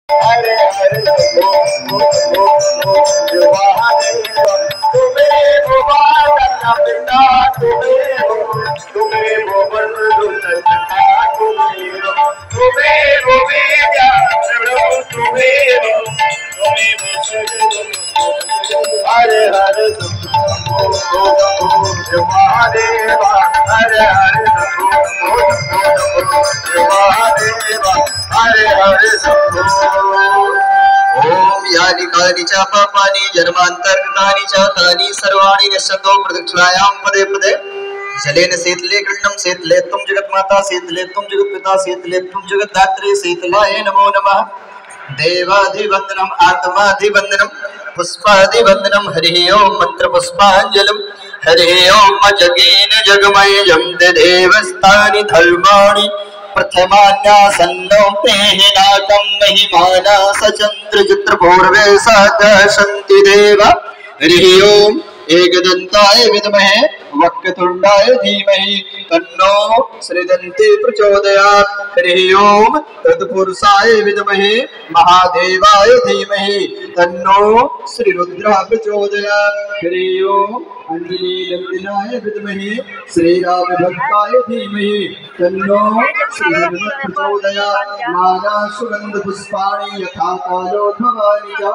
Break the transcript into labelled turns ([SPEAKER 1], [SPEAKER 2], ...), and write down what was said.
[SPEAKER 1] हरे हरे तुम्हें वो वादा पिता तुम्हें वो बंधु सखा तुम्हें वो विद्या तुम्हें हरे हरे महादेवा हरे हरे महादेवा हरे हरे ओम यानि कानि च पापानि जन्मान्तर्गतानि च तानि सर्वाणि नश्यन्तो प्रदक्षिणायां पदे पदे जलेन शीतले गृह्णं शीतले त्वं जगन्माता शीतले त्वं जगत्पिता शीतले त्वं जगद्धात्री शीतलाय नमो नमः देवाधिवन्दनम् आत्माधिवन्दनम् पुष्पाधिवन्दनम् हरिः ओम मन्त्रपुष्पाञ्जलिम् हरिः ओम जगेन जगमयं देवस्तानि धर्माणि प्रथमान्यासन्नो तेहिनाकं महिमाना सचन्द्रचित्रपूर्वे सदशन्ति देवा हरिः ओम एकदन्ताय विद्महे वक्रतुण्डाय धीमहि तन्नो श्रीदन्ती प्रचोदयात् हरिः ओम तत्पुरुषाय विद्महे महादेवाय धीमहि तन्नो श्रीरुद्रः प्रचोदयात् हरिः ओम अंजनीनंदनाय विद्महे श्रीरामभक्ताय धीमहि तन्नो श्रीहनुमत् प्रचोदयात् नाना सुगन्ध पुष्पाणि यथा कालोद्भवानि च